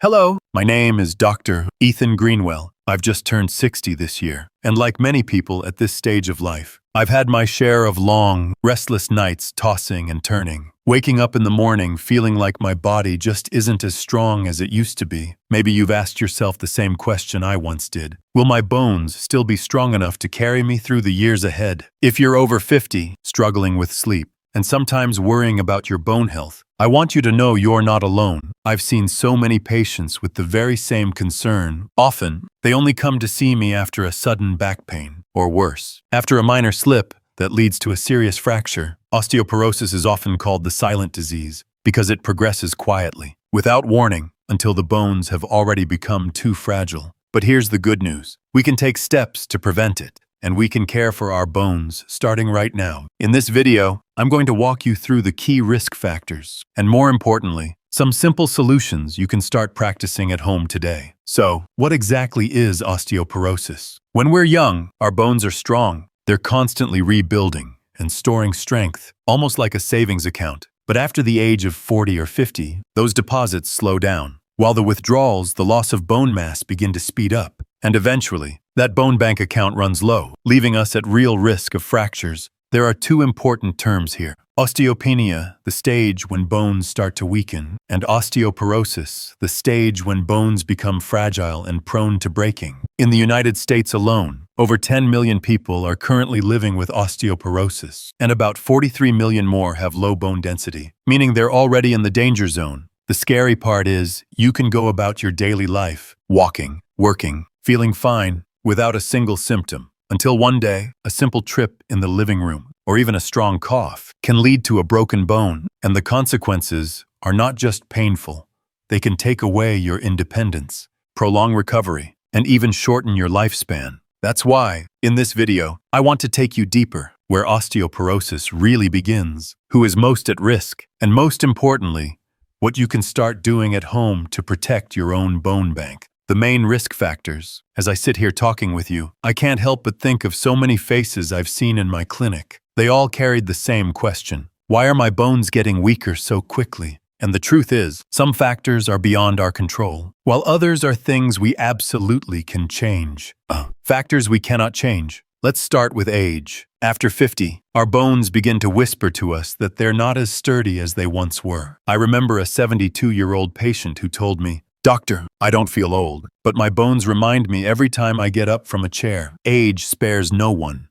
Hello, my name is Dr. Ethan Greenwell. I've just turned 60 this year, and like many people at this stage of life, I've had my share of long, restless nights tossing and turning, waking up in the morning feeling like my body just isn't as strong as it used to be. Maybe you've asked yourself the same question I once did. Will my bones still be strong enough to carry me through the years ahead? If you're over 50, struggling with sleep, and sometimes worrying about your bone health, I want you to know you're not alone. I've seen so many patients with the very same concern. Often, they only come to see me after a sudden back pain, or worse, after a minor slip that leads to a serious fracture. Osteoporosis is often called the silent disease because it progresses quietly, without warning, until the bones have already become too fragile. But here's the good news. We can take steps to prevent it, and we can care for our bones starting right now. In this video, I'm going to walk you through the key risk factors, and more importantly, some simple solutions you can start practicing at home today. So, what exactly is osteoporosis? When we're young, our bones are strong. They're constantly rebuilding and storing strength, almost like a savings account. But after the age of 40 or 50, those deposits slow down, while the withdrawals, the loss of bone mass, begin to speed up. And eventually, that bone bank account runs low, leaving us at real risk of fractures. There are two important terms here: osteopenia, the stage when bones start to weaken, and osteoporosis, the stage when bones become fragile and prone to breaking. In the United States alone, over 10 million people are currently living with osteoporosis, and about 43 million more have low bone density, meaning they're already in the danger zone. The scary part is, you can go about your daily life, walking, working, feeling fine, without a single symptom, until one day, a simple trip in the living room, or even a strong cough, can lead to a broken bone, and the consequences are not just painful. They can take away your independence, prolong recovery, and even shorten your lifespan. That's why, in this video, I want to take you deeper, where osteoporosis really begins, who is most at risk, and most importantly, what you can start doing at home to protect your own bone bank. The main risk factors. As I sit here talking with you, I can't help but think of so many faces I've seen in my clinic. They all carried the same question: why are my bones getting weaker so quickly? And the truth is, some factors are beyond our control, while others are things we absolutely can change. Factors we cannot change. Let's start with age. After 50, our bones begin to whisper to us that they're not as sturdy as they once were. I remember a 72-year-old patient who told me, "Doctor, I don't feel old, but my bones remind me every time I get up from a chair." Age spares no one.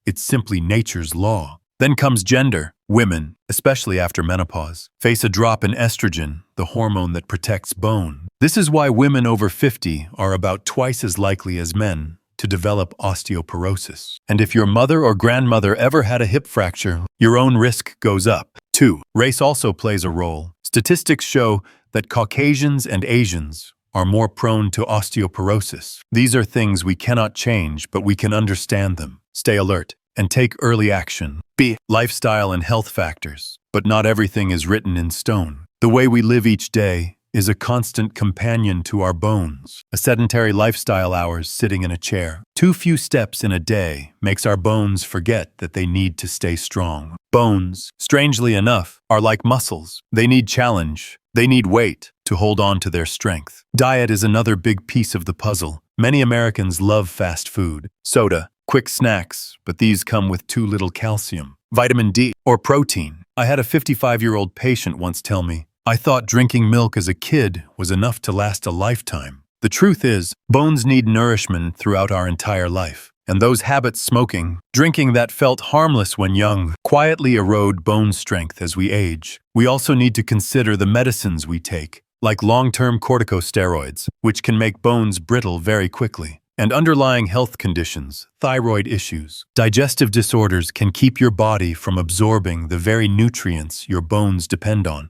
It's simply nature's law. Then comes gender. Women, especially after menopause, face a drop in estrogen, the hormone that protects bone. This is why women over 50 are about twice as likely as men to develop osteoporosis. And if your mother or grandmother ever had a hip fracture, your own risk goes up. 2. Race also plays a role. Statistics show that Caucasians and Asians are more prone to osteoporosis. These are things we cannot change, but we can understand them, stay alert, and take early action. B. Lifestyle and health factors. But not everything is written in stone. The way we live each day is a constant companion to our bones. A sedentary lifestyle, hours sitting in a chair, too few steps in a day, makes our bones forget that they need to stay strong. Bones, strangely enough, are like muscles. They need challenge. They need weight to hold on to their strength. Diet is another big piece of the puzzle. Many Americans love fast food, soda, quick snacks, but these come with too little calcium, vitamin D, or protein. I had a 55-year-old patient once tell me, "I thought drinking milk as a kid was enough to last a lifetime." The truth is, bones need nourishment throughout our entire life. And those habits, smoking, drinking that felt harmless when young, quietly erode bone strength as we age. We also need to consider the medicines we take, like long-term corticosteroids, which can make bones brittle very quickly. And underlying health conditions, thyroid issues, digestive disorders can keep your body from absorbing the very nutrients your bones depend on.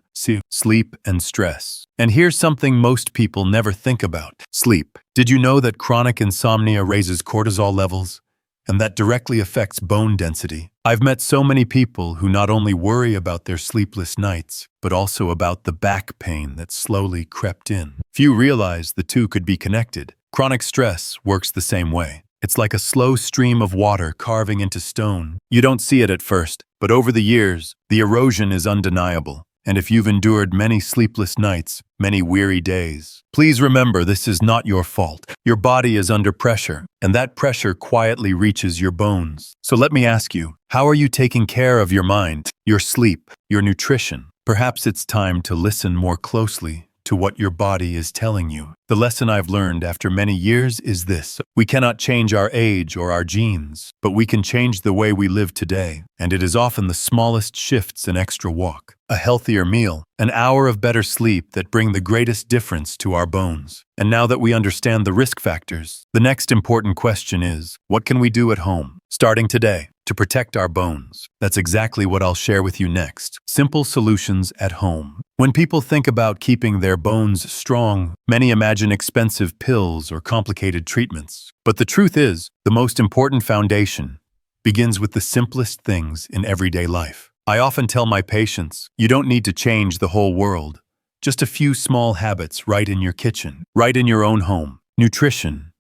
Sleep and stress. And here's something most people never think about. Sleep. Did you know that chronic insomnia raises cortisol levels? And that directly affects bone density. I've met so many people who not only worry about their sleepless nights, but also about the back pain that slowly crept in. Few realize the two could be connected. Chronic stress works the same way. It's like a slow stream of water carving into stone. You don't see it at first, but over the years, the erosion is undeniable. And if you've endured many sleepless nights, many weary days, please remember this is not your fault. Your body is under pressure, and that pressure quietly reaches your bones. So let me ask you, how are you taking care of your mind, your sleep, your nutrition? Perhaps it's time to listen more closely to what your body is telling you. The lesson I've learned after many years is this: we cannot change our age or our genes, but we can change the way we live today. And it is often the smallest shifts: an extra walk, a healthier meal, an hour of better sleep that bring the greatest difference to our bones. And now that we understand the risk factors, the next important question is, what can we do at home, starting today, to protect our bones? That's exactly what I'll share with you next. Simple solutions at home. When people think about keeping their bones strong, many imagine expensive pills or complicated treatments. But the truth is, the most important foundation begins with the simplest things in everyday life. I often tell my patients, you don't need to change the whole world. Just a few small habits right in your kitchen, right in your own home. Nutrition.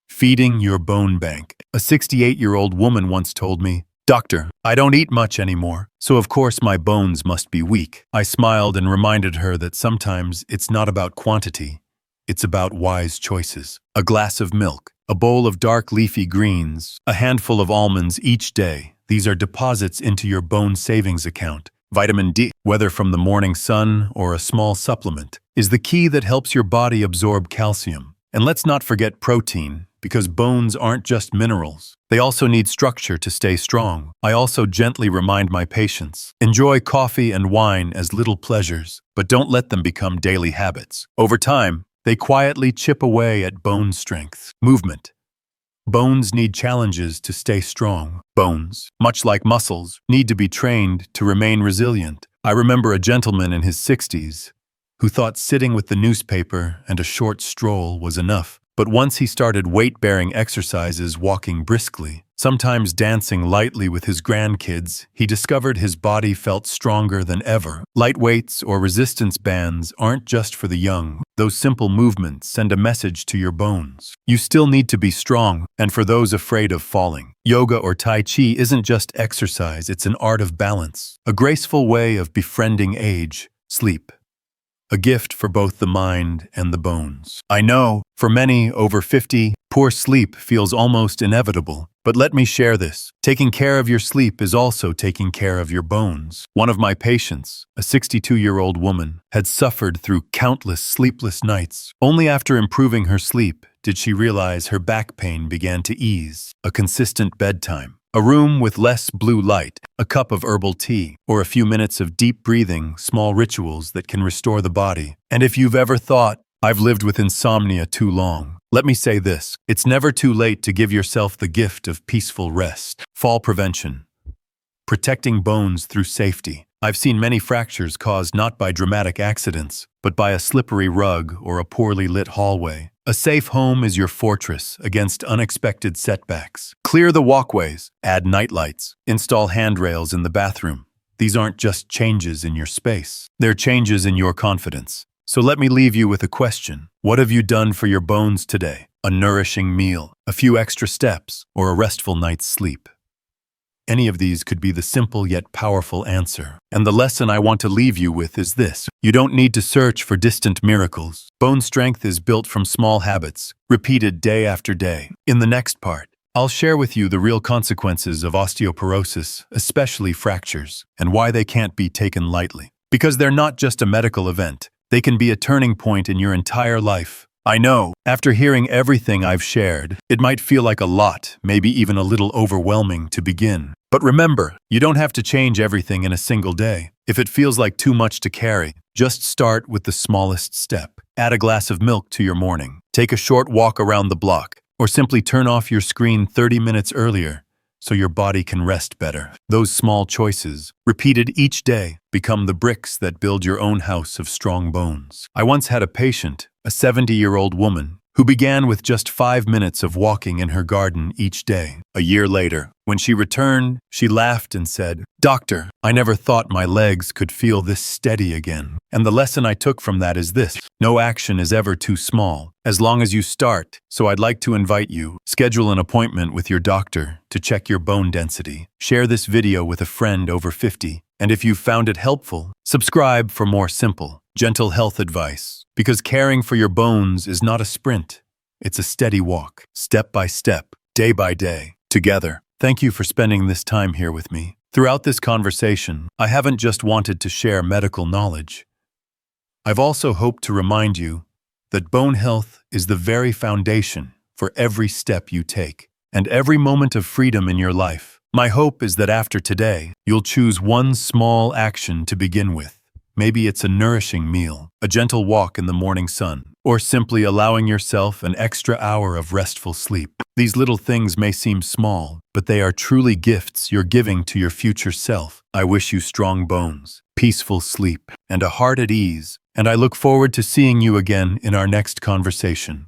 Feeding your bone bank. A 68-year-old woman once told me, "Doctor, I don't eat much anymore, so of course my bones must be weak." I smiled and reminded her that sometimes it's not about quantity, it's about wise choices. A glass of milk, a bowl of dark leafy greens, a handful of almonds each day. These are deposits into your bone savings account. Vitamin D, whether from the morning sun or a small supplement, is the key that helps your body absorb calcium. And let's not forget protein, because bones aren't just minerals. They also need structure to stay strong. I also gently remind my patients, enjoy coffee and wine as little pleasures, but don't let them become daily habits. Over time, they quietly chip away at bone strength. Movement. Bones need challenges to stay strong. Bones, much like muscles, need to be trained to remain resilient. I remember a gentleman in his 60s who thought sitting with the newspaper and a short stroll was enough. But once he started weight-bearing exercises, walking briskly, sometimes dancing lightly with his grandkids, he discovered his body felt stronger than ever. Light weights or resistance bands aren't just for the young. Those simple movements send a message to your bones. You still need to be strong, and for those afraid of falling, yoga or Tai Chi isn't just exercise, it's an art of balance, a graceful way of befriending age. Sleep. A gift for both the mind and the bones. I know, for many over 50, poor sleep feels almost inevitable. But let me share this. Taking care of your sleep is also taking care of your bones. One of my patients, a 62-year-old woman, had suffered through countless sleepless nights. Only after improving her sleep did she realize her back pain began to ease. A consistent bedtime, a room with less blue light, a cup of herbal tea, or a few minutes of deep breathing, small rituals that can restore the body. And if you've ever thought, I've lived with insomnia too long, let me say this: it's never too late to give yourself the gift of peaceful rest. Fall prevention. Protecting bones through safety. I've seen many fractures caused not by dramatic accidents, but by a slippery rug or a poorly lit hallway. A safe home is your fortress against unexpected setbacks. Clear the walkways, add nightlights, install handrails in the bathroom. These aren't just changes in your space, they're changes in your confidence. So let me leave you with a question. What have you done for your bones today? A nourishing meal, a few extra steps, or a restful night's sleep? Any of these could be the simple yet powerful answer. And the lesson I want to leave you with is this: you don't need to search for distant miracles. Bone strength is built from small habits, repeated day after day. In the next part, I'll share with you the real consequences of osteoporosis, especially fractures, and why they can't be taken lightly. Because they're not just a medical event, they can be a turning point in your entire life. I know, after hearing everything I've shared, it might feel like a lot, maybe even a little overwhelming to begin. But remember, you don't have to change everything in a single day. If it feels like too much to carry, just start with the smallest step. Add a glass of milk to your morning. Take a short walk around the block, or simply turn off your screen 30 minutes earlier so your body can rest better. Those small choices, repeated each day, become the bricks that build your own house of strong bones. I once had a patient, a 70-year-old woman, who began with just 5 minutes of walking in her garden each day. A year later, when she returned, she laughed and said, "Doctor, I never thought my legs could feel this steady again." And the lesson I took from that is this: no action is ever too small, as long as you start. So I'd like to invite you, schedule an appointment with your doctor to check your bone density. Share this video with a friend over 50. And if you've found it helpful, subscribe for more simple, gentle health advice. Because caring for your bones is not a sprint. It's a steady walk, step by step, day by day, together. Thank you for spending this time here with me. Throughout this conversation, I haven't just wanted to share medical knowledge. I've also hoped to remind you that bone health is the very foundation for every step you take and every moment of freedom in your life. My hope is that after today, you'll choose one small action to begin with. Maybe it's a nourishing meal, a gentle walk in the morning sun, or simply allowing yourself an extra hour of restful sleep. These little things may seem small, but they are truly gifts you're giving to your future self. I wish you strong bones, peaceful sleep, and a heart at ease, and I look forward to seeing you again in our next conversation.